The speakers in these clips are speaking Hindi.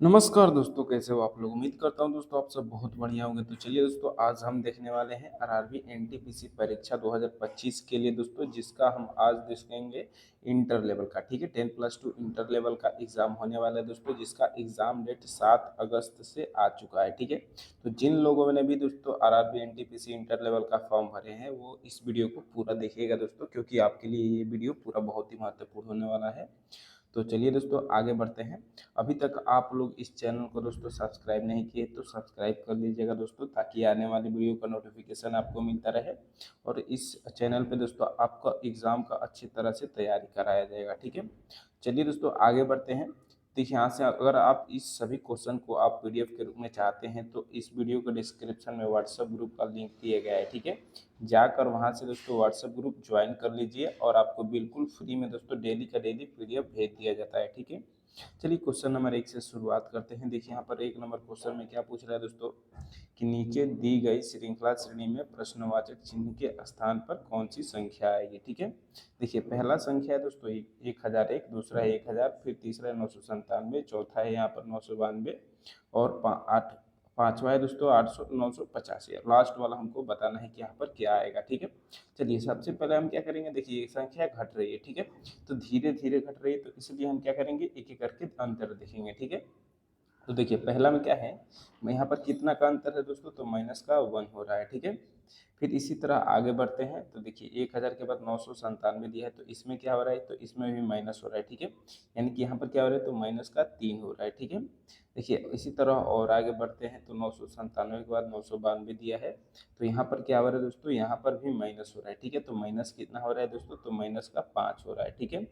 नमस्कार दोस्तों, कैसे हो आप लोग। उम्मीद करता हूँ दोस्तों आप सब बहुत बढ़िया होंगे। तो चलिए दोस्तों, आज हम देखने वाले हैं आरआरबी एनटीपीसी परीक्षा 2025 के लिए दोस्तों, जिसका हम आज देखेंगे इंटर लेवल का। ठीक है, 10+2 इंटर लेवल का एग्जाम होने वाला है दोस्तों, जिसका एग्जाम डेट 7 अगस्त से आ चुका है। ठीक है, तो जिन लोगों ने भी दोस्तों आरआरबी एनटीपीसी इंटर लेवल का फॉर्म भरे हैं वो इस वीडियो को पूरा देखिएगा दोस्तों, क्योंकि आपके लिए ये वीडियो पूरा बहुत ही महत्वपूर्ण होने वाला है। तो चलिए दोस्तों, आगे बढ़ते हैं। अभी तक आप लोग इस चैनल को दोस्तों सब्सक्राइब नहीं किए तो सब्सक्राइब कर लीजिएगा दोस्तों, ताकि आने वाली वीडियो का नोटिफिकेशन आपको मिलता रहे। और इस चैनल पे दोस्तों आपका एग्ज़ाम का अच्छी तरह से तैयारी कराया जाएगा। ठीक है, चलिए दोस्तों आगे बढ़ते हैं। देखिए, यहाँ से अगर आप इस सभी क्वेश्चन को आप पीडीएफ के रूप में चाहते हैं तो इस वीडियो के डिस्क्रिप्शन में व्हाट्सएप ग्रुप का लिंक दिया गया है। ठीक है, जाकर वहाँ से दोस्तों व्हाट्सएप ग्रुप ज्वाइन कर लीजिए और आपको बिल्कुल फ्री में दोस्तों डेली का डेली पीडीएफ भेज दिया जाता है। ठीक है, चलिए क्वेश्चन नंबर 1 से शुरुआत करते हैं। देखिए यहाँ पर 1 नंबर क्वेश्चन में क्या पूछ रहा है दोस्तों, कि नीचे दी गई श्रृंखला श्रेणी में प्रश्नवाचक चिन्ह के स्थान पर कौन सी संख्या आएगी। ठीक है, देखिए पहला संख्या है दोस्तों 1001, दूसरा है 1000, फिर तीसरा है 997, चौथा है यहाँ पर 992 और पांचवा है दोस्तों 985। लास्ट वाला हमको बताना है कि यहाँ पर क्या आएगा। ठीक है, चलिए सबसे पहले हम क्या करेंगे। देखिए ये संख्या घट रही है। ठीक है, तो धीरे धीरे घट रही है, तो इसलिए हम क्या करेंगे, एक एक करके अंतर देखेंगे। ठीक है, तो देखिए पहला में क्या है, यहाँ पर कितना का अंतर है दोस्तों, तो -1 हो रहा है। ठीक है, फिर इसी तरह आगे बढ़ते हैं। तो देखिए 1000 के बाद 997 दिया है, तो इसमें क्या हो रहा है, तो इसमें भी माइनस हो रहा है। ठीक है, यानी कि यहाँ पर क्या हो रहा है, तो -3 हो रहा है। ठीक है, देखिए इसी तरह और आगे बढ़ते हैं। तो 997 के बाद 992 दिया है, तो यहाँ पर क्या हो रहा है दोस्तों, यहाँ पर भी माइनस हो रहा है। ठीक है, तो माइनस कितना हो रहा है दोस्तों, तो -5 हो रहा है। ठीक है,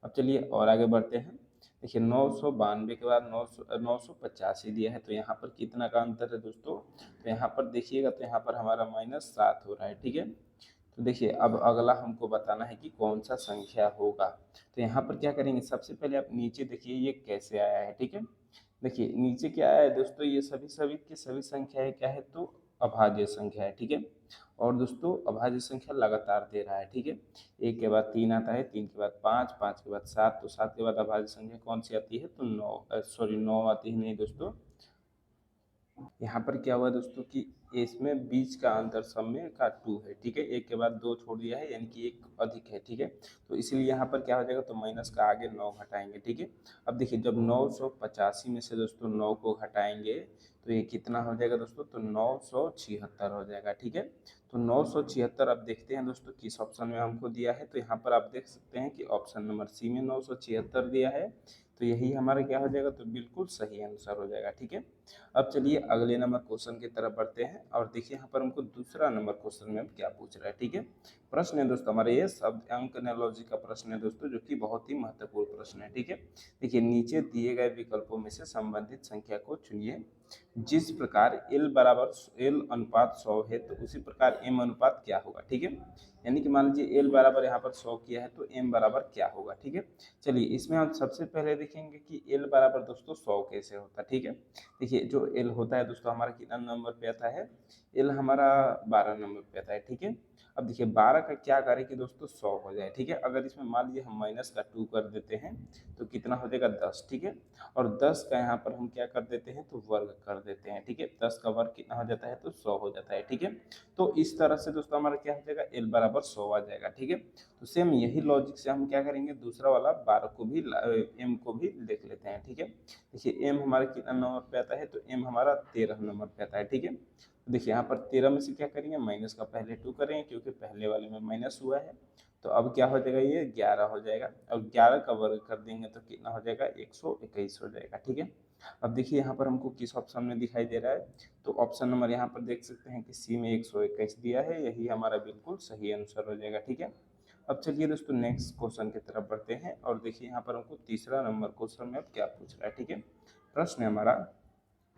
अब चलिए और आगे बढ़ते हैं। देखिए 992 के बाद 985 दिया है, तो यहाँ पर कितना का अंतर है दोस्तों, तो यहाँ पर देखिएगा, तो यहाँ पर हमारा -7 हो रहा है। ठीक है, तो देखिए अब अगला हमको बताना है कि कौन सा संख्या होगा। तो यहाँ पर क्या करेंगे, सबसे पहले आप नीचे देखिए ये कैसे आया है। ठीक है, देखिए नीचे क्या आया है दोस्तों, ये सभी सभी की सभी संख्याएं क्या है, तो अभाज्य संख्या है। ठीक है, और दोस्तों अभाज्य संख्या लगातार दे रहा है। ठीक है, 1 के बाद 3 आता है, 3 के बाद 5, 5 के बाद 7, तो 7 के बाद अभाज्य संख्या कौन सी आती है, तो 9 आती है नहीं दोस्तों। यहाँ पर क्या हुआ दोस्तों कि इसमें बीच का अंतर सब में का 2 है। ठीक है, 1 के बाद 2 छोड़ दिया है, यानी कि 1 अधिक है। ठीक है, तो इसलिए यहाँ पर क्या हो जाएगा, तो माइनस का आगे 9 घटाएंगे। ठीक है, अब देखिए जब 985 में से दोस्तों 9 को घटाएंगे तो ये कितना हो जाएगा दोस्तों, तो 976 हो जाएगा। ठीक है, तो 976 अब देखते हैं दोस्तों किस ऑप्शन में हमको दिया है। तो यहाँ पर आप देख सकते हैं कि ऑप्शन नंबर सी में 976 दिया है, तो यही हमारा क्या हो जाएगा, तो बिल्कुल सही आंसर हो जाएगा। ठीक है, अब चलिए अगले नंबर क्वेश्चन की तरफ बढ़ते हैं और देखिए यहाँ पर हमको दूसरा नंबर क्वेश्चन में अब क्या पूछ रहा है। ठीक है, प्रश्न है दोस्तों हमारे ये शब्द अंक एनालॉजी का प्रश्न है दोस्तों, जो कि बहुत ही महत्वपूर्ण प्रश्न है। ठीक है, देखिए नीचे दिए गए विकल्पों में से संबंधित संख्या को चुनिए। जिस प्रकार एल अनुपात 100 है, तो उसी प्रकार एम अनुपात क्या होगा। ठीक है, यानी कि मान लीजिए एल बराबर यहाँ पर 100 किया है, तो एम बराबर क्या होगा। ठीक है, चलिए इसमें हम सबसे पहले देखेंगे कि एल बराबर दोस्तों 100 कैसे होता है। ठीक है, देखिए जो एल होता है दोस्तों हमारा कितना नंबर पे आता है, एल हमारा 12 नंबर पे आता है। ठीक है, अब देखिए 12 का क्या करें कि दोस्तों 100 हो जाए। ठीक है, अगर इसमें मान लीजिए हम -2 कर देते हैं तो कितना हो जाएगा 10। ठीक है, और 10 का यहाँ पर हम क्या कर देते हैं, तो वर्ग कर देते हैं। ठीक है, 10 का वर्ग कितना हो जाता है, तो 100 हो जाता है। ठीक है, तो इस तरह से दोस्तों हमारा क्या हो जाएगा, एल बराबर 100 आ जाएगा। ठीक है, तो सेम यही लॉजिक से हम क्या करेंगे, दूसरा वाला 12 को भी एम को भी देख लेते हैं। ठीक है, देखिए एम हमारा कितना नंबर पे आता है, तो एम हमारा 13 नंबर पे आता है। ठीक है, तो देखिए यहाँ पर 13 में से क्या करेंगे, माइनस का पहले 2 करेंगे, क्योंकि पहले वाले में माइनस हुआ है। तो अब क्या हो जाएगा, ये 11 हो जाएगा। अब 11 का वर्ग कर देंगे तो कितना हो जाएगा, 121 हो जाएगा। ठीक है, अब देखिए यहाँ पर हमको किस ऑप्शन में दिखाई दे रहा है, तो ऑप्शन नंबर यहाँ पर देख सकते हैं कि सी में 121 दिया है, यही हमारा बिल्कुल सही आंसर हो जाएगा। ठीक है, अब चलिए दोस्तों नेक्स्ट क्वेश्चन की तरफ बढ़ते हैं और देखिए यहाँ पर हमको तीसरा नंबर क्वेश्चन में अब क्या पूछ रहा है। ठीक है, प्रश्न है हमारा,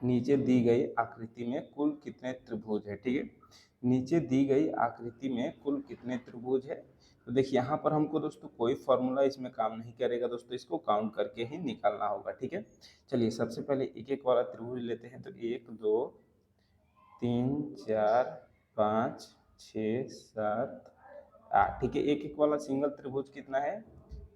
नीचे दी गई आकृति में कुल कितने त्रिभुज है। ठीक है, नीचे दी गई आकृति में कुल कितने त्रिभुज है। तो देखिए यहाँ पर हमको दोस्तों कोई फॉर्मूला इसमें काम नहीं करेगा दोस्तों, इसको काउंट करके ही निकालना होगा। ठीक है, चलिए सबसे पहले एक एक वाला त्रिभुज लेते हैं। तो 1 2 3 4 5 6 7 8। ठीक है, एक एक वाला सिंगल त्रिभुज कितना है,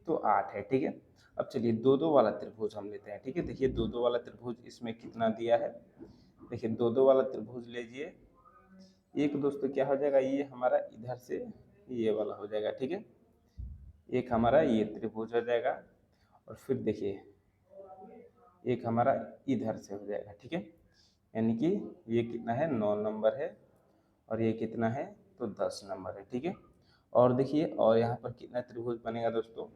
तो 8 है। ठीक है, अब चलिए दो दो वाला त्रिभुज हम लेते हैं, ठीक है। देखिए दो दो वाला त्रिभुज इसमें कितना दिया है, देखिए दो दो वाला त्रिभुज लीजिए। एक दोस्तों क्या हो जाएगा, ये हमारा इधर से ये वाला हो जाएगा, ठीक है। एक हमारा ये त्रिभुज हो जाएगा और फिर देखिए एक हमारा इधर से हो जाएगा, ठीक है। यानी कि ये कितना है 9 नंबर है और ये कितना है तो 10 नंबर है, ठीक है। और देखिए और यहाँ पर कितना त्रिभुज बनेगा दोस्तों,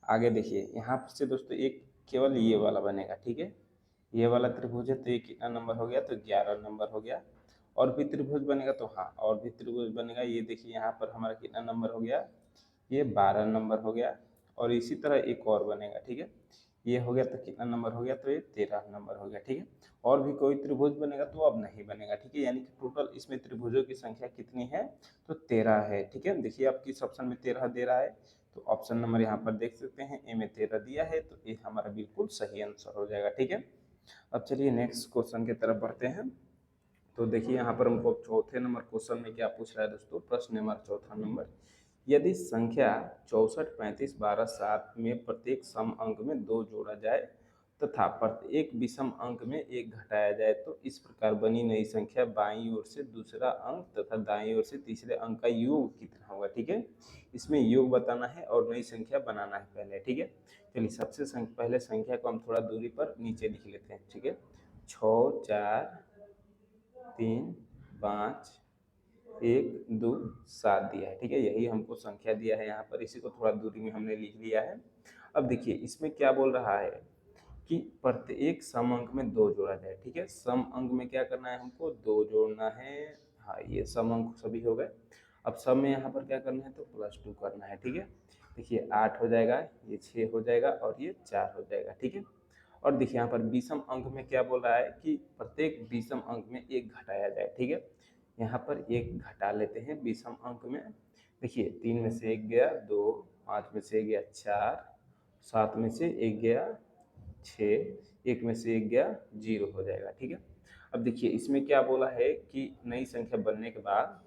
आगे देखिए यहाँ से दोस्तों एक केवल ये वाला बनेगा, ठीक है। ये वाला त्रिभुज है तो ये कितना नंबर हो गया तो 11 नंबर हो गया। और भी त्रिभुज बनेगा तो हाँ और भी त्रिभुज बनेगा, ये देखिए यहाँ पर हमारा कितना नंबर हो गया, ये 12 नंबर हो गया। और इसी तरह एक और बनेगा, ठीक है। ये हो गया तो कितना नंबर हो गया तो ये 13 नंबर हो गया, ठीक है। और भी कोई त्रिभुज बनेगा तो अब नहीं बनेगा, ठीक है। यानी कि टोटल इसमें त्रिभुजों की संख्या कितनी है तो 13 है, ठीक है। देखिए आप किस ऑप्शन में 13 दे रहा है, तो ऑप्शन नंबर यहाँ पर देख सकते हैं ए में 13 दिया है, तो ये हमारा बिल्कुल सही आंसर हो जाएगा, ठीक है। अब चलिए नेक्स्ट क्वेश्चन की तरफ बढ़ते हैं। तो देखिए यहाँ पर हमको चौथे नंबर क्वेश्चन में क्या पूछ रहा है दोस्तों, प्रश्न नंबर चौथा नंबर, यदि संख्या 64, 35, 12, 7 में प्रत्येक सम अंक में 2 जोड़ा जाए तथा प्रत्येक विषम अंक में 1 घटाया जाए तो इस प्रकार बनी नई संख्या बाईं ओर से दूसरा अंक तथा दाईं ओर से तीसरे अंक का योग कितना होगा, ठीक है। इसमें योग बताना है और नई संख्या बनाना है पहले, ठीक है। चलिए सबसे पहले संख्या को हम थोड़ा दूरी पर नीचे लिख लेते हैं, ठीक है। 6, 4, 3, 5, 1, 2, 7 दिया है, ठीक है। यही हमको संख्या दिया है यहाँ पर, इसी को थोड़ा दूरी में हमने लिख लिया है। अब देखिए इसमें क्या बोल रहा है कि प्रत्येक सम अंक में 2 जोड़ा जाए, ठीक है। सम अंक में क्या करना है हमको 2 जोड़ना है, हाँ ये सम अंक सभी हो गए। अब सम में यहाँ पर क्या करना है तो +2 करना है, ठीक है। देखिए 8 हो जाएगा, ये 6 हो जाएगा और ये 4 हो जाएगा, ठीक है। और देखिए यहाँ पर विषम अंक में क्या बोल रहा है कि प्रत्येक विषम अंक में 1 घटाया जाए, ठीक है। यहाँ पर 1 घटा लेते हैं विषम अंक में। देखिए 3 में से 1 गया 2, 5 में से 1 गया 4, 7 में से 1 गया 6, 1 में से 1 गया 0 हो जाएगा, ठीक है। अब देखिए इसमें क्या बोला है कि नई संख्या बनने के बाद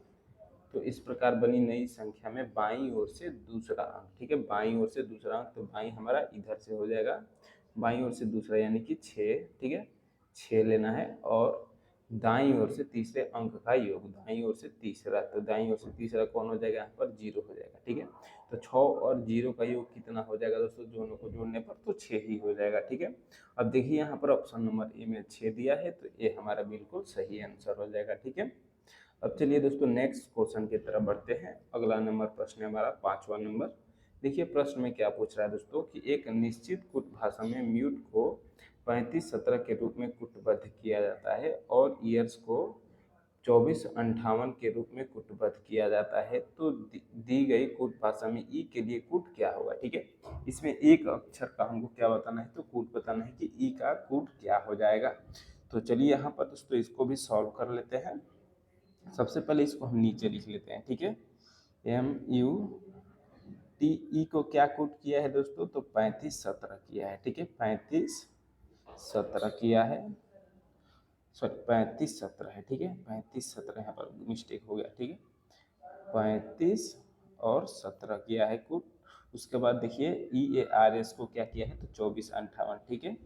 तो इस प्रकार बनी नई संख्या में बाईं ओर से दूसरा अंक, ठीक है। बाईं ओर से दूसरा अंक, तो बाईं हमारा इधर से हो जाएगा, बाईं ओर से दूसरा यानी कि 6, ठीक है। 6 लेना है और दाईं ओर से तीसरे अंक का योग, दाईं ओर से तीसरा, तो दाईं ओर से तीसरा कौन हो जाएगा यहाँ पर 0 हो जाएगा, ठीक है। तो 6 और 0 का योग कितना हो जाएगा दोस्तों, दोनों को जोड़ने पर तो 6 ही हो जाएगा, ठीक है। अब देखिए यहाँ पर ऑप्शन नंबर ए में 6 दिया है, तो ये हमारा बिल्कुल सही आंसर हो जाएगा, ठीक है। अब चलिए दोस्तों नेक्स्ट क्वेश्चन की तरफ बढ़ते हैं। अगला नंबर प्रश्न है हमारा 5वां नंबर। देखिए प्रश्न में क्या पूछ रहा है दोस्तों कि एक निश्चित कुट भाषा में म्यूट को 35-17 के रूप में कूटबद्ध किया जाता है और ईयर्स को 24-58 के रूप में कूटबद्ध किया जाता है, तो दी गई कूट भाषा में ई के लिए कूट क्या होगा, ठीक है। इसमें एक अक्षर का हमको क्या बताना है तो कूट बताना है कि ई का कूट क्या हो जाएगा। तो चलिए यहाँ पर दोस्तों इसको भी सॉल्व कर लेते हैं। सबसे पहले इसको हम नीचे लिख लेते हैं, ठीक है। MUTE को क्या कूट किया है दोस्तों तो 35-17 किया है, ठीक है। 35-17 किया है, सॉरी 35-17 है, ठीक है। 35-17 यहाँ पर मिस्टेक हो गया, ठीक है। 35 और 17 किया है कूट। उसके बाद देखिए EARS को क्या किया है तो 24-58, ठीक है।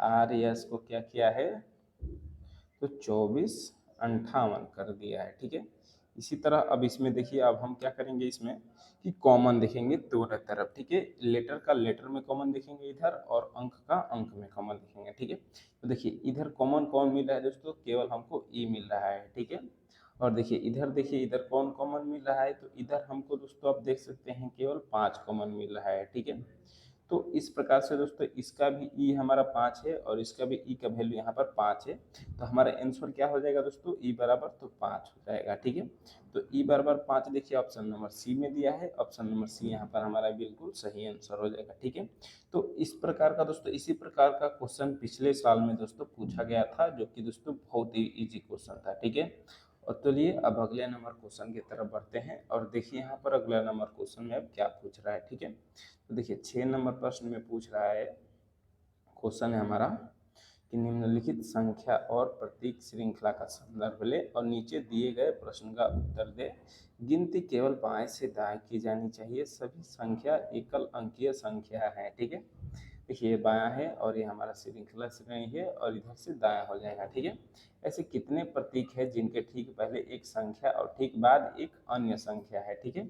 EARS को क्या किया है तो 24-58 कर दिया है, ठीक है। इसी तरह अब इसमें देखिए अब हम क्या करेंगे इसमें कि कॉमन देखेंगे दोनों तरफ, ठीक है। लेटर का लेटर में कॉमन देखेंगे इधर और अंक का अंक में कॉमन देखेंगे, ठीक है। तो देखिए इधर कॉमन कौन मिल रहा है दोस्तों, केवल हमको ई मिल रहा है, ठीक है। और देखिए इधर कौन कॉमन मिल रहा है तो इधर हमको दोस्तों आप देख सकते हैं केवल 5 कॉमन मिल रहा है, ठीक है। तो इस प्रकार से दोस्तों इसका भी ई हमारा 5 है और इसका भी ई का वैल्यू यहाँ पर 5 है, तो हमारा आंसर क्या हो जाएगा दोस्तों ई बराबर तो 5 हो जाएगा, ठीक है। तो ई बराबर 5 देखिए ऑप्शन नंबर सी में दिया है, ऑप्शन नंबर सी यहाँ पर हमारा बिल्कुल सही आंसर हो जाएगा, ठीक है। तो इस प्रकार का दोस्तों इसी प्रकार का क्वेश्चन पिछले साल में दोस्तों पूछा गया था, जो कि दोस्तों बहुत ही ईजी क्वेश्चन था, ठीक है। और चलिए अब अगले नंबर क्वेश्चन की तरफ बढ़ते हैं और देखिए यहाँ पर अगला नंबर क्वेश्चन में अब क्या पूछ रहा है, ठीक है। तो देखिए 6 नंबर प्रश्न में पूछ रहा है, क्वेश्चन है हमारा कि निम्नलिखित संख्या और प्रतीक श्रृंखला का संदर्भ ले और नीचे दिए गए प्रश्न का उत्तर दे। गिनती केवल बाएं से दाएं की जानी चाहिए। सभी संख्या एकल अंकीय संख्या है। ठीक है, देखिए ये बायां है और ये हमारा श्रृंखला श्रेणी है और इधर से दायां हो जाएगा। ठीक है, ऐसे कितने प्रतीक है जिनके ठीक पहले एक संख्या और ठीक बाद एक अन्य संख्या है। ठीक है,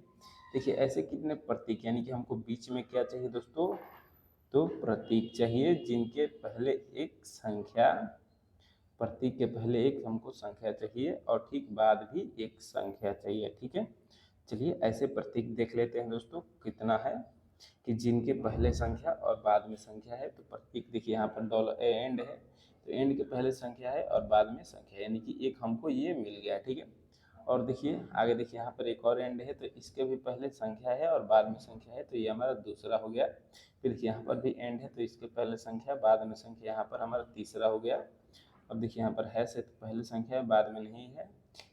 देखिए ऐसे कितने प्रतीक, यानी कि हमको बीच में क्या चाहिए दोस्तों, तो प्रतीक चाहिए जिनके पहले एक संख्या, प्रतीक के पहले एक हमको संख्या चाहिए और ठीक बाद भी एक संख्या चाहिए। ठीक है, चलिए ऐसे प्रतीक देख लेते हैं दोस्तों कितना है, कि जिनके पहले संख्या और बाद में संख्या है। तो प्रतीक देखिए यहाँ पर डॉलर एंड है, तो एंड के पहले संख्या है और बाद में संख्या, यानी कि एक हमको ये मिल गया। ठीक है, और देखिए आगे देखिए यहाँ पर एक और एंड है, तो इसके भी पहले संख्या है और बाद में संख्या है, तो ये हमारा दूसरा हो गया। फिर देखिए यहाँ पर भी एंड है, तो इसके पहले संख्या बाद में संख्या, यहाँ पर हमारा तीसरा हो गया। अब देखिए यहाँ पर हैश है, तो पहले संख्या है बाद में नहीं है,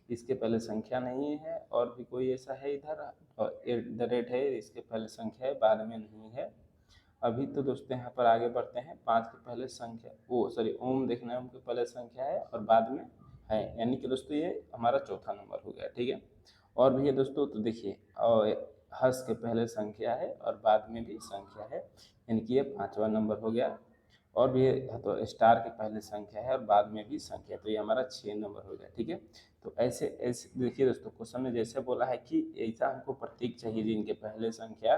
इसके पहले संख्या नहीं है, और भी कोई ऐसा है इधर, और एट द रेट है, इसके पहले संख्या है बाद में नहीं है। अभी तो दोस्तों यहाँ पर आगे बढ़ते हैं, 5 के पहले संख्या, वो सॉरी ओम देखना है, ओम के पहले संख्या है और बाद में है, यानी कि दोस्तों ये हमारा चौथा नंबर हो गया। ठीक है, और भी है दोस्तों, तो देखिए और हर्ष के पहले संख्या है और बाद में भी संख्या है, यानी कि ये 5वां नंबर हो गया। और भी है तो स्टार के पहले संख्या है और बाद में भी संख्या, तो ये हमारा 6 नंबर हो गया। ठीक है, तो ऐसे ऐसे देखिए दोस्तों, क्वेश्चन में जैसे बोला है कि ऐसा हमको प्रतीक चाहिए जिनके पहले संख्या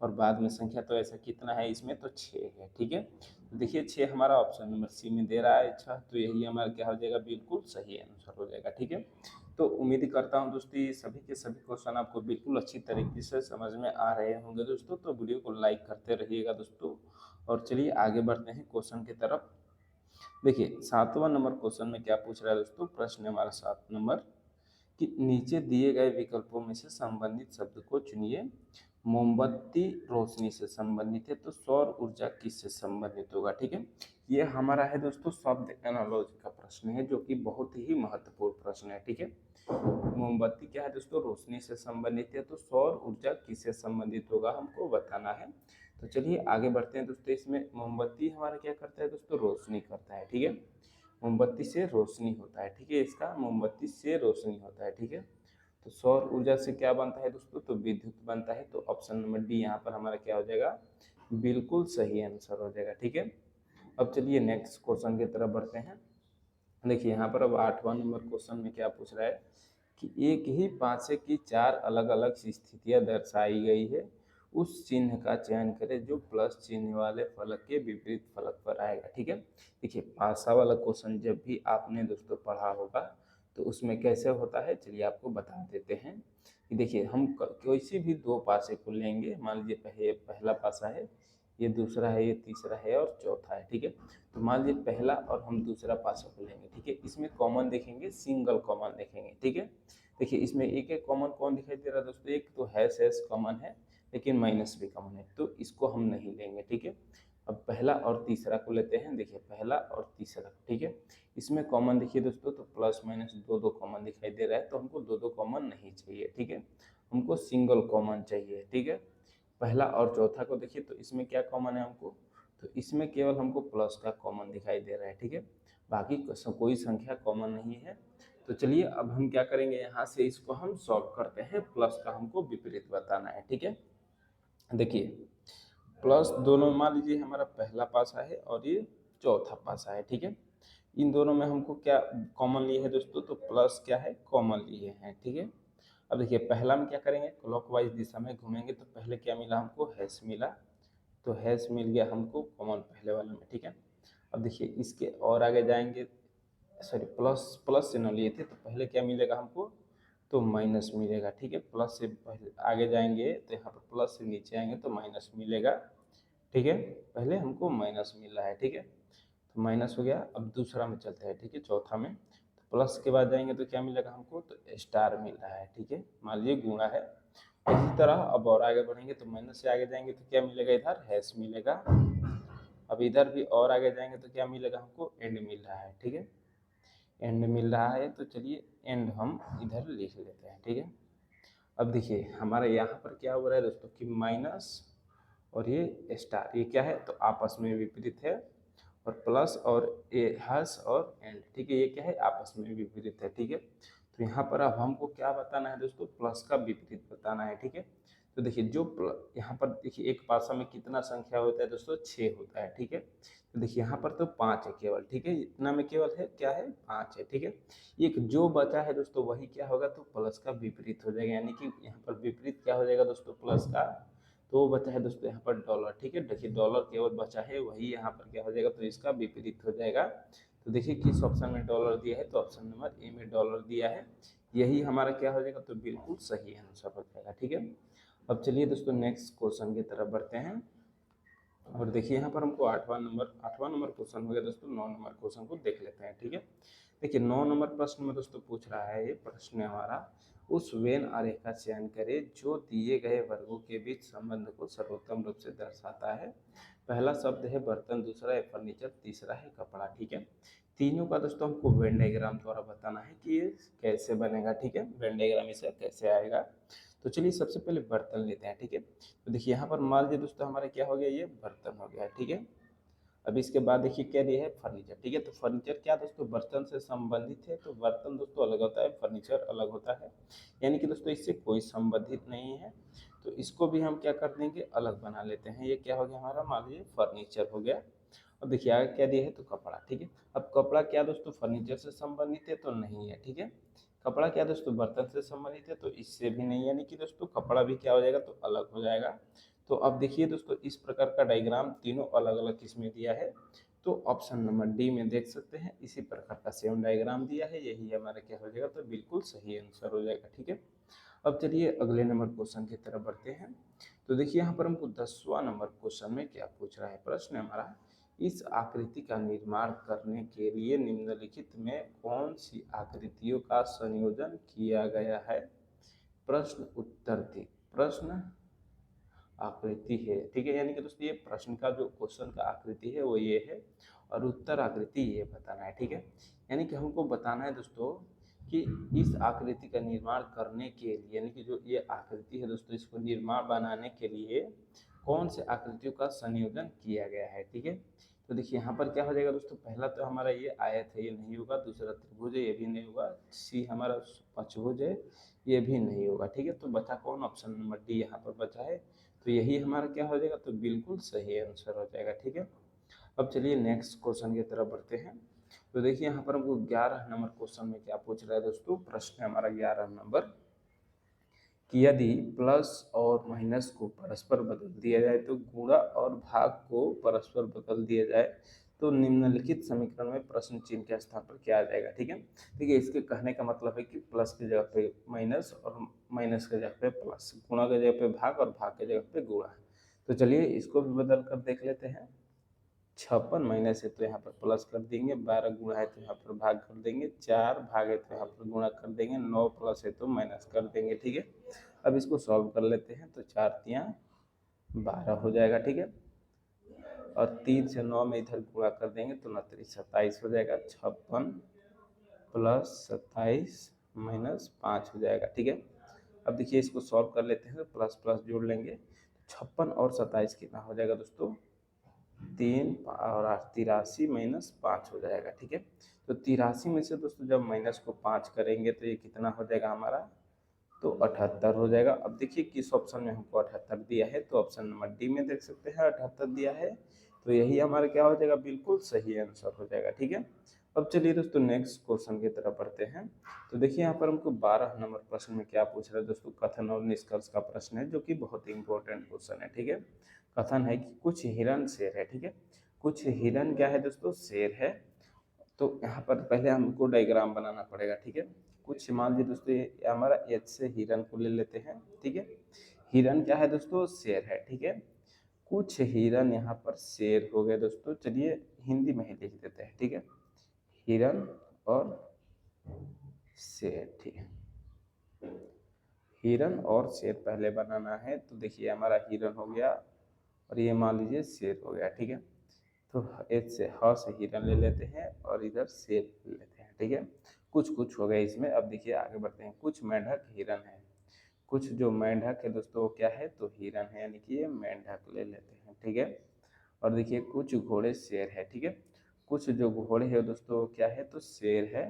और बाद में संख्या, तो ऐसा कितना है इसमें, तो 6 है। ठीक है, तो देखिए 6 हमारा ऑप्शन नंबर सी में दे रहा है 6, तो यही हमारा क्या हो जाएगा, बिल्कुल सही आंसर हो जाएगा। ठीक है, तो उम्मीद करता हूँ दोस्तों ये सभी के सभी क्वेश्चन आपको बिल्कुल अच्छी तरीके से समझ में आ रहे होंगे दोस्तों। तो वीडियो को लाइक करते रहिएगा दोस्तों, और चलिए आगे बढ़ते हैं क्वेश्चन की तरफ। देखिए 7वां नंबर क्वेश्चन में क्या पूछ रहा है दोस्तों, प्रश्न हमारा 7 नंबर, कि नीचे दिए गए विकल्पों में से संबंधित शब्द को चुनिए। मोमबत्ती रोशनी से संबंधित है, तो सौर ऊर्जा किससे संबंधित होगा। ठीक है, ये हमारा है दोस्तों शब्द एनालॉजी का प्रश्न है, जो कि बहुत ही महत्वपूर्ण प्रश्न है। ठीक है, मोमबत्ती क्या है दोस्तों, रोशनी से संबंधित है, तो सौर ऊर्जा किससे संबंधित होगा हमको बताना है। तो चलिए आगे बढ़ते हैं दोस्तों। इसमें मोमबत्ती हमारा क्या करता है दोस्तों, रोशनी करता है। ठीक है, मोमबत्ती से रोशनी होता है। ठीक है, इसका मोमबत्ती से रोशनी होता है। ठीक है, तो सौर ऊर्जा से क्या बनता है दोस्तों, तो विद्युत बनता है। तो ऑप्शन नंबर डी यहाँ पर हमारा क्या हो जाएगा, बिल्कुल सही आंसर हो जाएगा। ठीक है, अब चलिए नेक्स्ट क्वेश्चन की तरफ बढ़ते हैं। देखिए यहाँ पर अब 8वां नंबर क्वेश्चन में क्या पूछ रहा है, कि एक ही पासे की 4 अलग अलग स्थितियां दर्शाई गई है, उस चिन्ह का चयन करें जो प्लस चिन्ह वाले फलक के विपरीत फलक पर आएगा। ठीक है, देखिए पासा वाला क्वेश्चन जब भी आपने दोस्तों पढ़ा होगा तो उसमें कैसे होता है, चलिए आपको बता देते हैं। कि देखिए हम किसी भी दो पासे को लेंगे, मान लीजिए पहला पासा है, ये दूसरा है, ये तीसरा है और चौथा है। ठीक है, तो मान लीजिए पहला और हम दूसरा पासा को लेंगे। ठीक है, इसमें कॉमन देखेंगे, सिंगल कॉमन देखेंगे। ठीक है, देखिए इसमें एक एक कॉमन कौन दिखाई दे रहा है दोस्तों, एक तो हैश कॉमन है, लेकिन माइनस भी कॉमन है, तो इसको हम नहीं लेंगे। ठीक है, अब पहला और तीसरा को लेते हैं। देखिए पहला और तीसरा, ठीक है, इसमें कॉमन देखिए दोस्तों, तो प्लस माइनस दो दो कॉमन दिखाई दे रहा है, तो हमको दो दो कॉमन नहीं चाहिए। ठीक है, हमको सिंगल कॉमन चाहिए। ठीक है, पहला और चौथा को देखिए, तो इसमें क्या कॉमन है हमको, तो इसमें केवल हमको प्लस का कॉमन दिखाई दे रहा है। ठीक है, बाकी कोई संख्या कॉमन नहीं है। तो चलिए अब हम क्या करेंगे, यहाँ से इसको हम सॉल्व करते हैं। प्लस का हमको विपरीत बताना है। ठीक है, देखिए प्लस दोनों मान लीजिए हमारा पहला पासा है और ये चौथा पासा है। ठीक है, इन दोनों में हमको क्या कॉमन लिए है दोस्तों, तो प्लस क्या है, कॉमन लिए हैं। ठीक है, अब देखिए पहला में क्या करेंगे, क्लॉकवाइज दिशा में घूमेंगे, तो पहले क्या मिला हमको, हैश मिला, तो हैश मिल गया हमको कॉमन पहले वाले में। ठीक है, अब देखिए इसके और आगे जाएंगे, सॉरी प्लस प्लस से न लिए थे, तो पहले क्या मिलेगा हमको, तो माइनस मिलेगा। ठीक है, प्लस से पहले आगे जाएंगे तो यहाँ पर प्लस से नीचे आएंगे तो माइनस मिलेगा। ठीक है, पहले हमको माइनस मिल रहा है। ठीक है, तो माइनस हो गया। अब दूसरा में चलते हैं। ठीक है, चौथा में तो प्लस के बाद जाएंगे तो क्या मिलेगा हमको, तो स्टार मिल रहा है। ठीक है, मान लीजिए गुणा है। इसी तरह अब और आगे बढ़ेंगे तो माइनस से आगे जाएंगे तो क्या मिलेगा, इधर हैश मिलेगा। अब इधर भी और आगे जाएंगे तो क्या मिलेगा हमको, एंड मिल रहा है। ठीक है, एंड मिल रहा है, तो चलिए एंड हम इधर लिख लेते हैं। ठीक है, अब देखिए हमारा यहाँ पर क्या हो रहा है दोस्तों, कि माइनस और ये स्टार, ये क्या है, तो आपस में विपरीत है, और प्लस और ए हर्ष और एंड, ठीक है, ये क्या है, आपस में विपरीत है, ठीक है। तो यहाँ पर अब हमको क्या बताना है दोस्तों, प्लस का विपरीत बताना है, ठीक है। तो देखिए जो यहाँ पर देखिए एक पासा में कितना संख्या होता है दोस्तों, 6 होता है, ठीक है। तो देखिए यहाँ पर तो 5 है केवल, ठीक है, इतना में केवल है क्या है, 5 है, ठीक है। एक जो बचा है दोस्तों वही क्या होगा, तो प्लस का विपरीत हो जाएगा, यानी कि यहाँ पर विपरीत क्या हो जाएगा दोस्तों, प्लस का। तो वो बचा है दोस्तों यहाँ पर डॉलर, ठीक है। देखिए डॉलर केवल बचा है, वही यहाँ पर क्या हो जाएगा, तो इसका विपरीत हो जाएगा। तो देखिए किस ऑप्शन में डॉलर दिया है, तो ऑप्शन नंबर ए में डॉलर दिया है, यही हमारा क्या हो जाएगा, तो बिल्कुल सही आंसर हो जाएगा, ठीक है। अब चलिए दोस्तों नेक्स्ट क्वेश्चन की तरफ बढ़ते हैं। और देखिए यहाँ पर हमको आठवां नंबर क्वेश्चन हो गया दोस्तों। 9 नंबर क्वेश्चन को देख लेते हैं, ठीक है। देखिए 9 नंबर प्रश्न में दोस्तों पूछ रहा है, ये प्रश्न है हमारा, उस वेन आरेख का चयन करें जो दिए गए वर्गों के बीच संबंध को सर्वोत्तम रूप से दर्शाता है। पहला शब्द है बर्तन, दूसरा है फर्नीचर, तीसरा है कपड़ा, ठीक है। तीनों का दोस्तों हमको वेन डायग्राम द्वारा बताना है कि ये कैसे बनेगा, ठीक है, वेन डायग्राम इसका कैसे आएगा। तो चलिए सबसे पहले बर्तन लेते हैं, ठीक है। तो देखिए यहाँ पर मान लीजिए दोस्तों हमारा क्या हो गया, ये बर्तन हो गया, ठीक है। अब इसके बाद देखिए क्या दिया है, फर्नीचर, ठीक है। तो फर्नीचर क्या दोस्तों, बर्तन से संबंधित है, तो बर्तन दोस्तों अलग होता है, फर्नीचर अलग होता है, यानी कि दोस्तों इससे कोई संबंधित नहीं है। तो इसको भी हम क्या कर देंगे, अलग बना लेते हैं। ये क्या हो गया हमारा, मान लीजिए फर्नीचर हो गया। अब देखिए आगे क्या दिया है, तो कपड़ा, ठीक है। अब कपड़ा क्या दोस्तों, फर्नीचर से संबंधित है, तो नहीं है, ठीक है। कपड़ा क्या दोस्तों, बर्तन से संबंधित है, तो इससे भी नहीं, यानी कि दोस्तों कपड़ा भी क्या हो जाएगा, तो अलग हो जाएगा। तो अब देखिए दोस्तों इस प्रकार का डायग्राम तीनों अलग अलग किस्में दिया है। तो ऑप्शन नंबर डी में देख सकते हैं इसी प्रकार का सेम डायग्राम दिया है, यही हमारा क्या हो जाएगा, तो बिल्कुल सही आंसर हो जाएगा, ठीक है। अब चलिए अगले नंबर क्वेश्चन की तरफ बढ़ते हैं। तो देखिए यहाँ पर हमको 10वां नंबर क्वेश्चन में क्या पूछ रहा है, प्रश्न हमारा, इस आकृति का निर्माण करने के लिए निम्नलिखित में कौन सी आकृतियों का संयोजन किया गया है। प्रश्न उत्तर थी, प्रश्न आकृति है, ठीक है, यानी कि दोस्तों ये प्रश्न का जो क्वेश्चन का आकृति है वो ये है, और उत्तर आकृति ये बताना है, ठीक है। यानी कि हमको बताना है दोस्तों कि इस आकृति का निर्माण करने के लिए, यानी कि जो ये आकृति है दोस्तों, इसको निर्माण बनाने के लिए कौन से आकृतियों का संयोजन किया गया है, ठीक है। तो देखिए यहाँ पर क्या हो जाएगा दोस्तों, पहला तो हमारा ये आयत है, ये नहीं होगा, दूसरा त्रिभुज है, ये भी नहीं होगा, सी हमारा पंचभुज है, ये भी नहीं होगा, ठीक है। तो बचा कौन, ऑप्शन नंबर डी यहाँ पर बचा है, तो यही हमारा क्या हो जाएगा, तो बिल्कुल सही आंसर हो जाएगा, ठीक है। अब चलिए नेक्स्ट क्वेश्चन की तरफ बढ़ते हैं। तो देखिए यहाँ पर हमको 11 नंबर क्वेश्चन में क्या पूछ रहा है दोस्तों, प्रश्न है हमारा 11 नंबर, कि यदि प्लस और माइनस को परस्पर बदल दिया जाए तो गुणा और भाग को परस्पर बदल दिया जाए तो निम्नलिखित समीकरण में प्रश्न चिन्ह के स्थान पर क्या आ जाएगा, ठीक है। देखिए इसके कहने का मतलब है कि प्लस की जगह पे माइनस और माइनस की जगह पे प्लस, गुणा की जगह पे भाग और भाग की जगह पे गुणा। तो चलिए इसको भी बदल कर देख लेते हैं। 56 माइनस है तो यहाँ पर प्लस कर देंगे, 12 गुणा है तो यहाँ पर भाग कर देंगे, 4 भाग है तो यहाँ पर गुणा कर देंगे, 9 प्लस है तो माइनस कर देंगे, ठीक है। अब इसको सॉल्व कर लेते हैं, तो 4 तियाँ 12 हो जाएगा, ठीक है। और 3 से 9 में इधर गुणा कर देंगे तो 29 27 हो जाएगा, 56 प्लस 27 माइनस 5 हो जाएगा, ठीक है। अब देखिए इसको सॉल्व कर लेते हैं, तो प्लस प्लस जोड़ लेंगे, 56 और 27 कितना हो जाएगा दोस्तों, 3 और 8 83 माइनस 5 हो जाएगा, ठीक है। तो 83 में से दोस्तों जब माइनस को 5 करेंगे तो ये कितना हो जाएगा हमारा, तो 78 हो जाएगा। अब देखिए किस ऑप्शन में हमको 78 दिया है, तो ऑप्शन नंबर डी में देख सकते हैं 78 दिया है, तो यही हमारा क्या हो जाएगा, बिल्कुल सही आंसर हो जाएगा, ठीक है। अब चलिए दोस्तों नेक्स्ट क्वेश्चन की तरफ बढ़ते हैं। तो देखिए यहाँ पर हमको 12 नंबर प्रश्न में क्या पूछ रहा है दोस्तों, कथन और निष्कर्ष का प्रश्न है, जो कि बहुत ही इंपॉर्टेंट क्वेश्चन है, ठीक है। कथन है कि कुछ हिरन शेर है, ठीक है। कुछ हिरन क्या है दोस्तों, शेर है। तो यहाँ पर पहले हमको डायग्राम बनाना पड़ेगा, ठीक है। कुछ मान लीजिए दोस्तों ये हमारा एच से हिरन को ले लेते हैं, ठीक है। हिरन क्या है दोस्तों, शेर है, ठीक है। कुछ हिरन यहाँ पर शेर हो गए दोस्तों, चलिए हिंदी में ही लिख देते हैं, ठीक है। हिरन और शेर, ठीक है। हिरन और शेर पहले बनाना है, तो देखिए हमारा हिरन हो गया और ये मान लीजिए शेर हो गया, ठीक है। तो एच से ह से हिरन ले लेते हैं और इधर शेर ले लेते हैं, ठीक है। कुछ कुछ हो गया इसमें। अब देखिए आगे बढ़ते हैं। कुछ मेंढक हिरन है, कुछ जो मेंढक है दोस्तों वो क्या है, तो हिरन है, यानी कि ये मेंढक ले लेते हैं, ठीक है। और देखिए कुछ घोड़े शेर है, ठीक है। कुछ जो घोड़े है दोस्तों क्या है, तो शेर है,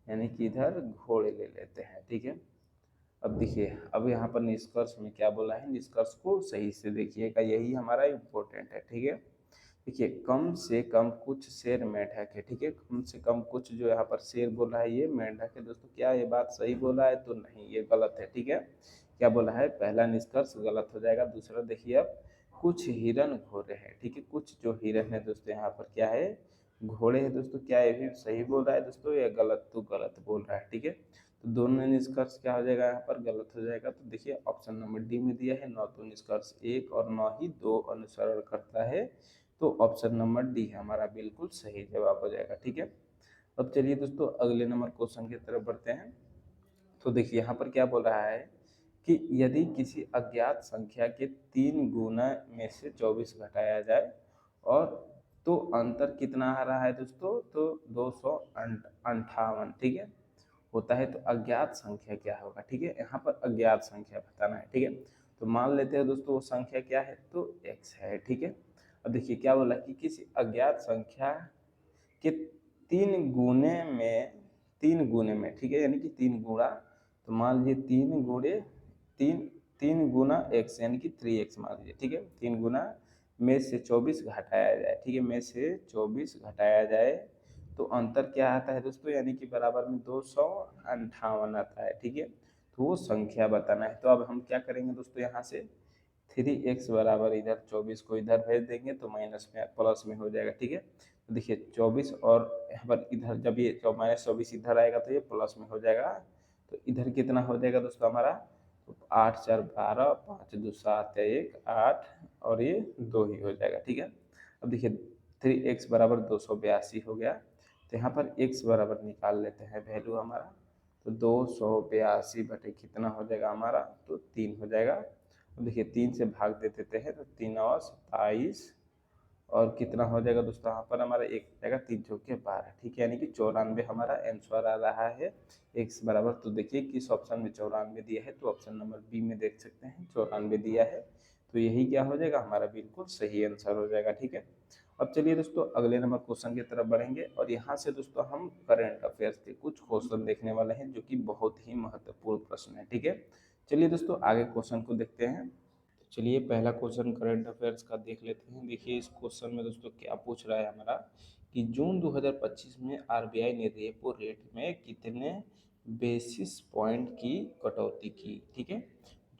यानी कि इधर घोड़े ले लेते हैं। ठीक है, अब देखिए, अब यहाँ पर निष्कर्ष में क्या बोला है, निष्कर्ष को सही से देखिएगा, यही हमारा इम्पोर्टेंट है। ठीक है, देखिए कम से कम कुछ शेर मेंढक है। ठीक है, कम से कम कुछ जो यहाँ पर शेर बोला है ये मेंढक है। दोस्तों क्या ये बात सही बोला है, तो नहीं, ये गलत है। ठीक है, क्या बोला है, पहला निष्कर्ष गलत हो जाएगा। दूसरा देखिए, अब कुछ हिरन घोड़े हैं। ठीक है, कुछ जो हिरन है दोस्तों यहाँ पर क्या है, घोड़े है। दोस्तों क्या ये भी सही बोल रहा है दोस्तों, या गलत, तो गलत बोल रहा है। ठीक है, तो दोनों निष्कर्ष क्या हो जाएगा, यहाँ पर गलत हो जाएगा। तो देखिए ऑप्शन नंबर डी में दिया है, न तो निष्कर्ष एक और न ही दो अनुसरण करता है, तो ऑप्शन नंबर डी हमारा बिल्कुल सही जवाब हो जाएगा। ठीक है, अब चलिए दोस्तों अगले नंबर क्वेश्चन की तरफ बढ़ते हैं। तो देखिए यहाँ पर क्या बोल रहा है कि यदि किसी अज्ञात संख्या के 3 गुना में से 24 घटाया जाए और तो अंतर कितना आ रहा है दोस्तों, तो 258। ठीक है, होता है, तो अज्ञात संख्या क्या होगा। ठीक है, यहाँ पर अज्ञात संख्या बताना है। ठीक है, तो मान लेते हैं दोस्तों वो संख्या क्या है, तो x है। ठीक है, अब देखिए क्या बोला कि किसी अज्ञात संख्या के 3 गुने में, ठीक है, यानी कि 3 गुणा, तो मान लीजिए 3 गुणे 3, 3 गुना x यानी कि 3x मान लीजिए। ठीक है, 3 गुना में से 24 घटाया जाए। ठीक है, में से 24 घटाया जाए तो अंतर क्या आता है दोस्तों, यानी कि बराबर में 258 आता है। ठीक है, तो वो संख्या बताना है। तो अब हम क्या करेंगे दोस्तों, यहाँ से 3x बराबर इधर 24 को इधर भेज देंगे तो माइनस में प्लस में हो जाएगा। ठीक है, तो देखिए 24 और यहाँ पर इधर जब ये -24 इधर आएगा तो ये प्लस में हो जाएगा। तो इधर कितना हो जाएगा दोस्तों हमारा, तो 8 4 12, 5 2 7 1 8 और ये 2 ही हो जाएगा। ठीक है, अब देखिए 3x बराबर 282 हो गया। तो यहाँ पर x बराबर निकाल लेते हैं वैल्यू हमारा, तो 282 बटे कितना हो जाएगा हमारा, तो 3 हो जाएगा। अब देखिए 3 से भाग दे देते हैं, तो 3 और 27 और कितना हो जाएगा दोस्तों, यहाँ पर हमारा एक हो जाएगा, 3 चौके 12। ठीक है, यानी कि 94 हमारा आंसर आ रहा है x बराबर। तो देखिए किस ऑप्शन में 94 दिया है, तो ऑप्शन नंबर बी में देख सकते हैं 94 दिया है। तो यही क्या हो जाएगा, हमारा बिल्कुल सही आंसर हो जाएगा। ठीक है, अब चलिए दोस्तों अगले नंबर क्वेश्चन की तरफ बढ़ेंगे और यहाँ से दोस्तों हम करंट अफेयर्स के कुछ क्वेश्चन देखने वाले हैं जो कि बहुत ही महत्वपूर्ण प्रश्न है। ठीक है, चलिए दोस्तों आगे क्वेश्चन को देखते हैं। तो चलिए पहला क्वेश्चन करंट अफेयर्स का देख लेते हैं। देखिए इस क्वेश्चन में दोस्तों क्या पूछ रहा है हमारा कि जून 2025 में आरबीआई ने रेपो रेट में कितने बेसिस पॉइंट की कटौती की। ठीक है,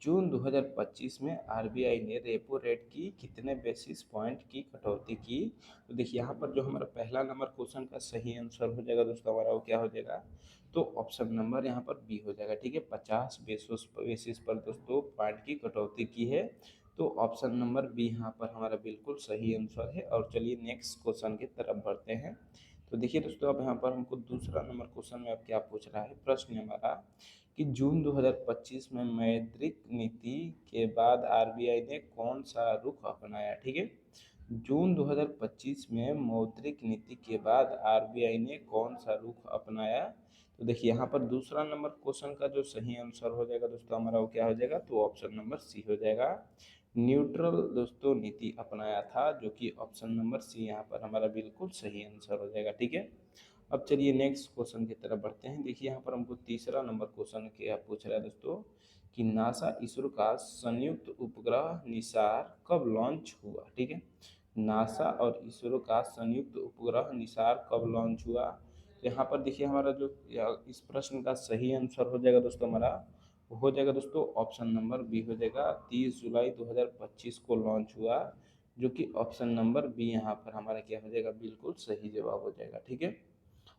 जून 2025 में आरबीआई ने रेपो रेट की कितने बेसिस पॉइंट की कटौती की। तो देखिए यहाँ पर जो हमारा पहला नंबर क्वेश्चन का सही आंसर हो जाएगा दोस्तों हमारा, वो क्या हो जाएगा, तो ऑप्शन नंबर यहाँ पर बी हो जाएगा। ठीक है, 50 बेसिस पर दोस्तों पॉइंट की कटौती की है, तो ऑप्शन नंबर बी यहाँ पर हमारा बिल्कुल सही आंसर है। और चलिए नेक्स्ट क्वेश्चन की तरफ बढ़ते हैं। तो देखिए दोस्तों अब यहाँ पर हमको दूसरा नंबर क्वेश्चन में अब क्या पूछ रहा है, प्रश्न हमारा कि जून 2025 में मौद्रिक नीति के बाद आरबीआई ने कौन सा रुख अपनाया। ठीक है, जून 2025 में मौद्रिक नीति के बाद आरबीआई ने कौन सा रुख अपनाया। तो देखिए यहाँ पर दूसरा नंबर क्वेश्चन का जो सही आंसर हो जाएगा दोस्तों हमारा, वो क्या हो जाएगा, तो ऑप्शन नंबर सी हो जाएगा, न्यूट्रल दोस्तों नीति अपनाया था, जो कि ऑप्शन नंबर सी यहाँ पर हमारा बिल्कुल सही आंसर हो जाएगा। ठीक है, अब चलिए नेक्स्ट क्वेश्चन की तरफ बढ़ते हैं। देखिए यहाँ पर हमको तीसरा नंबर क्वेश्चन क्या पूछ रहा है दोस्तों कि नासा इसरो का संयुक्त उपग्रह निसार कब लॉन्च हुआ। ठीक है, नासा और इसरो का संयुक्त उपग्रह निसार कब लॉन्च हुआ। तो यहाँ पर देखिए हमारा जो इस प्रश्न का सही आंसर हो जाएगा दोस्तों हमारा, हो जाएगा दोस्तों ऑप्शन नंबर बी हो जाएगा, 30 जुलाई 2025 को लॉन्च हुआ, जो कि ऑप्शन नंबर बी यहाँ पर हमारा क्या हो जाएगा, बिल्कुल सही जवाब हो जाएगा। ठीक है,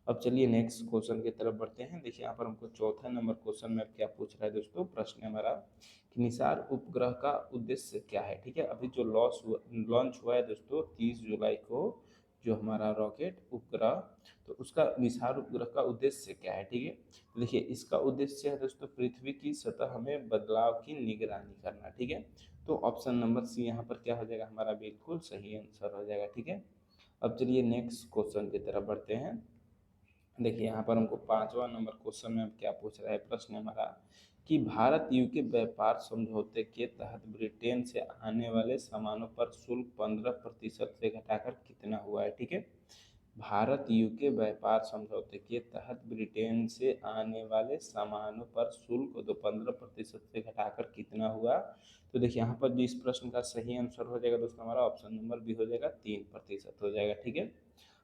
अब चलिए नेक्स्ट क्वेश्चन की तरफ बढ़ते हैं। देखिए यहाँ पर हमको चौथा नंबर क्वेश्चन में क्या पूछ रहा है दोस्तों, प्रश्न हमारा कि निसार उपग्रह का उद्देश्य क्या है। ठीक है, अभी जो लॉन्च हुआ है दोस्तों 30 जुलाई को, जो हमारा रॉकेट उपग्रह, तो उसका निसार उपग्रह का उद्देश्य क्या है। ठीक है, तो देखिए इसका उद्देश्य है दोस्तों पृथ्वी की सतह में बदलाव की निगरानी करना। ठीक है, तो ऑप्शन नंबर सी यहाँ पर क्या हो जाएगा, हमारा बिल्कुल सही आंसर हो जाएगा। ठीक है, अब चलिए नेक्स्ट क्वेश्चन की तरफ बढ़ते हैं। देखिए यहाँ पर हमको पांचवा नंबर क्वेश्चन में क्या पूछ रहा है, प्रश्न हमारा कि भारत यूके व्यापार समझौते के तहत ब्रिटेन से आने वाले सामानों पर शुल्क 15% से घटाकर कितना हुआ है। ठीक है, भारत यूके व्यापार समझौते के तहत ब्रिटेन से आने वाले सामानों पर शुल्क दो 15% से घटाकर कितना हुआ। तो देखिए यहाँ पर जो इस प्रश्न का सही आंसर हो जाएगा दोस्तों हमारा ऑप्शन नंबर बी हो जाएगा, 3% हो जाएगा। ठीक है,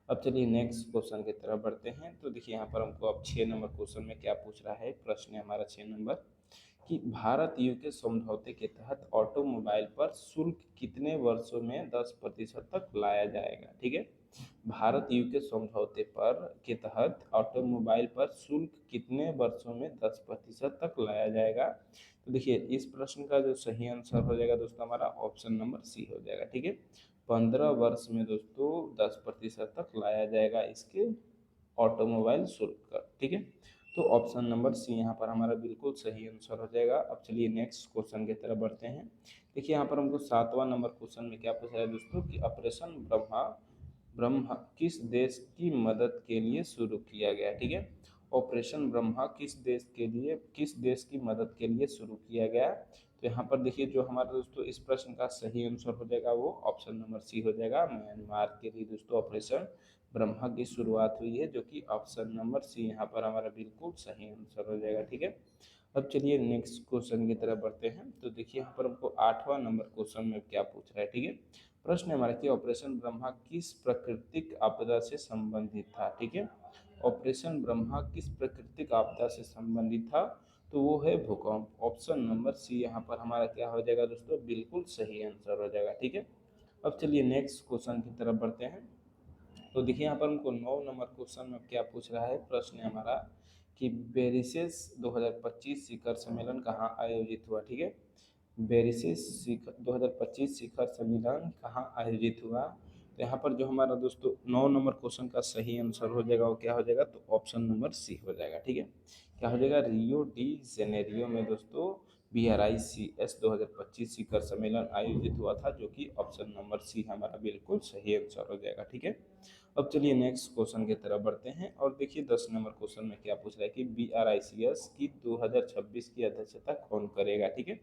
अब चलिए नेक्स्ट क्वेश्चन की तरफ बढ़ते हैं। तो देखिए यहाँ पर हमको अब 6 नंबर क्वेश्चन में क्या पूछ रहा है, प्रश्न है हमारा 6 नंबर कि भारत यूके समझौते के तहत ऑटोमोबाइल पर शुल्क कितने वर्षों में 10% तक लाया जाएगा। ठीक है, भारत यूके समझौते पर के तहत ऑटोमोबाइल पर शुल्क कितने वर्षों में 10% तक लाया जाएगा। तो देखिए इस प्रश्न का जो सही आंसर हो जाएगा दोस्तों हमारा ऑप्शन नंबर सी हो जाएगा। ठीक है, 15 वर्ष में दोस्तों 10% तक लाया जाएगा इसके ऑटोमोबाइल शुल्क का। ठीक है, तो ऑप्शन नंबर सी यहाँ पर हमारा बिल्कुल सही आंसर हो जाएगा। अब चलिए नेक्स्ट क्वेश्चन की तरफ बढ़ते हैं। देखिए यहाँ पर हमको 7वां नंबर क्वेश्चन में क्या पूछा है दोस्तों कि ऑपरेशन ब्रह्मा ब्रह्मा किस देश की मदद के लिए शुरू किया गया। ठीक है, ऑपरेशन ब्रह्मा किस देश की मदद के लिए शुरू किया गया। तो यहाँ पर देखिए जो हमारा दोस्तों इस प्रश्न का सही आंसर हो जाएगा वो ऑप्शन नंबर सी हो जाएगा। म्यांमार के लिए दोस्तों ऑपरेशन ब्रह्मा की शुरुआत हुई है, जो कि ऑप्शन नंबर सी यहाँ पर हमारा बिल्कुल सही आंसर हो जाएगा। ठीक है, अब चलिए नेक्स्ट क्वेश्चन की तरफ बढ़ते हैं। तो देखिए यहाँ पर हमको 8वां नंबर क्वेश्चन में क्या पूछ रहा है। ठीक है, प्रश्न हमारा कि ऑपरेशन ब्रह्मा किस प्राकृतिक आपदा से संबंधित था। ठीक है, ऑपरेशन ब्रह्मा किस प्राकृतिक आपदा से संबंधित था, तो वो है भूकंप। ऑप्शन नंबर सी यहाँ पर हमारा क्या हो जाएगा दोस्तों, बिल्कुल सही आंसर हो जाएगा। ठीक है, अब चलिए नेक्स्ट क्वेश्चन की तरफ बढ़ते हैं। तो देखिए यहाँ पर हमको 9 नंबर क्वेश्चन में क्या पूछ रहा है, प्रश्न है हमारा कि बेरिसेस 2025 शिखर सम्मेलन कहाँ आयोजित हुआ। ठीक है, बेरिसेस 2025 शिखर सम्मेलन कहाँ आयोजित हुआ। तो यहाँ पर जो हमारा दोस्तों 9 नंबर क्वेश्चन का सही आंसर हो जाएगा वो क्या हो जाएगा, तो ऑप्शन नंबर सी हो जाएगा। ठीक है, क्या हो जाएगा, रियो डी जेनेरियो में दोस्तों BRICS 2025 शिखर सम्मेलन आयोजित हुआ था, जो कि ऑप्शन नंबर सी हमारा बिल्कुल सही आंसर हो जाएगा। ठीक है, अब चलिए नेक्स्ट क्वेश्चन की तरफ बढ़ते हैं और देखिए 10 नंबर क्वेश्चन में क्या पूछ रहा है कि BRICS की 2026 की अध्यक्षता कौन करेगा। ठीक है,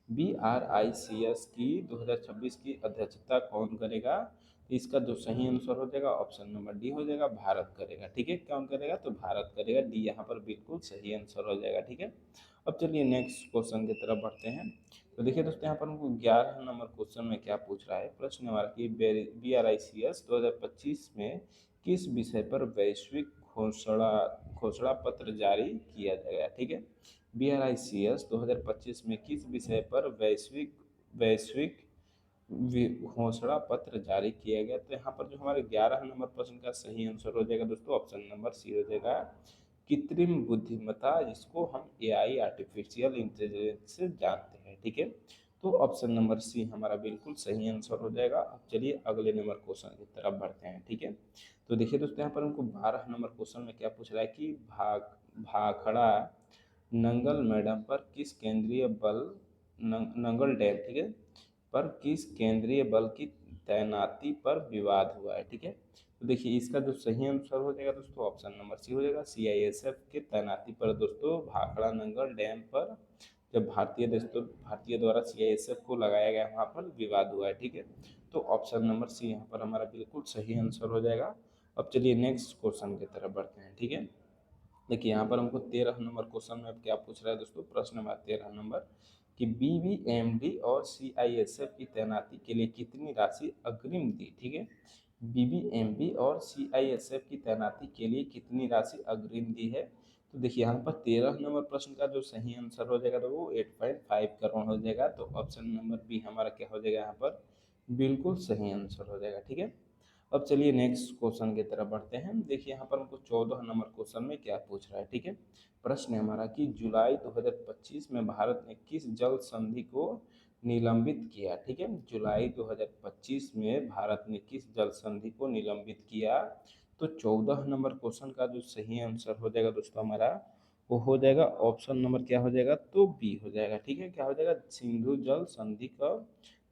BRICS की 2026 की अध्यक्षता कौन करेगा। इसका जो सही आंसर हो जाएगा ऑप्शन नंबर डी हो जाएगा, भारत करेगा। ठीक है, कौन करेगा, तो भारत करेगा, डी यहाँ पर बिल्कुल सही आंसर हो जाएगा। ठीक है, अब चलिए नेक्स्ट क्वेश्चन की तरफ बढ़ते हैं। तो देखिए दोस्तों यहाँ पर हमको 11 नंबर क्वेश्चन में क्या पूछ रहा है, प्रश्न हमारा कि BRICS 2025 में किस विषय पर वैश्विक घोषणा घोषणा पत्र जारी किया गया। ठीक है, BRICS 2025 में किस विषय पर वैश्विक वैश्विक घोषणा पत्र जारी किया गया। तो यहाँ पर जो हमारे 11 नंबर प्रश्न का सही आंसर हो जाएगा दोस्तों ऑप्शन नंबर सी हो जाएगा, कृत्रिम बुद्धिमत्ता, जिसको हम AI आर्टिफिशियल इंटेलिजेंस से जानते हैं। ठीक है, तो ऑप्शन नंबर सी हमारा बिल्कुल सही आंसर हो जाएगा। अब चलिए अगले नंबर क्वेश्चन की तरफ बढ़ते हैं। ठीक है, तो देखिए दोस्तों यहाँ पर हमको 12 नंबर क्वेश्चन में क्या पूछ रहा है कि भाखड़ा नंगल मैडम पर किस केंद्रीय बल नंगल डैम, ठीक है, पर किस केंद्रीय बल की तैनाती पर विवाद हुआ है। ठीक है, तो देखिए इसका जो सही आंसर हो जाएगा दोस्तों ऑप्शन नंबर सी हो जाएगा, CISF के तैनाती पर दोस्तों भाखड़ा नंगल डैम पर जब भारतीय द्वारा CISF को लगाया गया वहाँ पर विवाद हुआ है। ठीक है, तो ऑप्शन नंबर सी यहाँ पर हमारा बिल्कुल सही आंसर हो जाएगा। अब चलिए नेक्स्ट क्वेश्चन की तरफ बढ़ते हैं। ठीक है, देखिए यहाँ पर हमको 13 नंबर क्वेश्चन में अब क्या पूछ रहा है दोस्तों, प्रश्न नंबर 13 कि BBMD और CISF की तैनाती के लिए कितनी राशि अग्रिम दी। ठीक है, BBMD और CISF की तैनाती के लिए कितनी राशि अग्रिम दी है। तो देखिए यहाँ पर 13 नंबर प्रश्न का जो सही आंसर हो जाएगा तो वो 8.5 करोड़ हो जाएगा। तो ऑप्शन नंबर बी हमारा क्या हो जाएगा, यहाँ पर बिल्कुल सही आंसर हो जाएगा। ठीक है, अब चलिए नेक्स्ट क्वेश्चन की तरफ बढ़ते हैं। देखिए यहाँ पर हमको 14 नंबर क्वेश्चन में क्या पूछ रहा है। ठीक है, प्रश्न है हमारा कि जुलाई 2025 में भारत ने किस जल संधि को निलंबित किया। ठीक है, जुलाई 2025 में भारत ने किस जल संधि को निलंबित किया। तो 14 नंबर क्वेश्चन का जो सही आंसर हो जाएगा दोस्तों हमारा वो हो जाएगा ऑप्शन नंबर क्या हो जाएगा, तो बी हो जाएगा। ठीक है, क्या हो जाएगा, सिंधु जल संधि का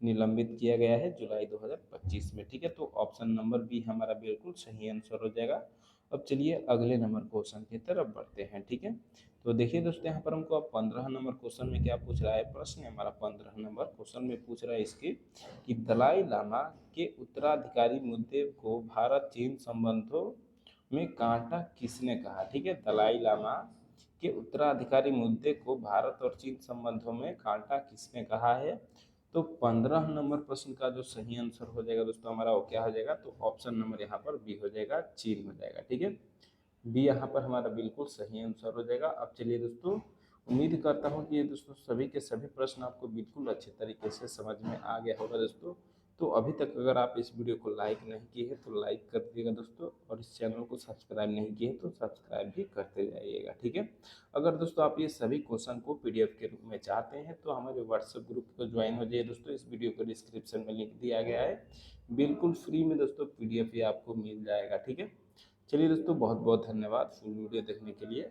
निलंबित किया गया है जुलाई 2025 में। ठीक है, तो ऑप्शन नंबर बी हमारा बिल्कुल सही आंसर हो जाएगा। अब चलिए अगले नंबर क्वेश्चन की तरफ बढ़ते हैं। ठीक है, तो देखिए दोस्तों यहाँ पर हमको अब 15 नंबर क्वेश्चन में क्या पूछ रहा है, प्रश्न हमारा 15 नंबर क्वेश्चन में पूछ रहा है इसके कि दलाई लामा के उत्तराधिकारी मुद्दे को भारत चीन संबंधों में कांटा किसने कहा। ठीक है, दलाई लामा के उत्तराधिकारी मुद्दे को भारत और चीन संबंधों में कांटा किसने कहा है। तो 15 नंबर प्रश्न का जो सही आंसर हो जाएगा दोस्तों हमारा वो क्या हो जाएगा, तो ऑप्शन नंबर यहाँ पर बी हो जाएगा, चीन हो जाएगा। ठीक है, बी यहाँ पर हमारा बिल्कुल सही आंसर हो जाएगा। अब चलिए दोस्तों, उम्मीद करता हूँ कि ये दोस्तों सभी के सभी प्रश्न आपको बिल्कुल अच्छे तरीके से समझ में आ गया होगा दोस्तों। तो अभी तक अगर आप इस वीडियो को लाइक नहीं किए हैं तो लाइक कर दीजिएगा दोस्तों, और इस चैनल को सब्सक्राइब नहीं किए हैं तो सब्सक्राइब भी करते जाइएगा। ठीक है, अगर दोस्तों आप ये सभी क्वेश्चन को पीडीएफ के रूप में चाहते हैं तो हमारे व्हाट्सएप ग्रुप को ज्वाइन हो जाइए दोस्तों। इस वीडियो को डिस्क्रिप्शन में लिंक दिया गया है, बिल्कुल फ्री में दोस्तों पीडीएफ ये आपको मिल जाएगा। ठीक है, चलिए दोस्तों बहुत बहुत धन्यवाद फुल वीडियो देखने के लिए।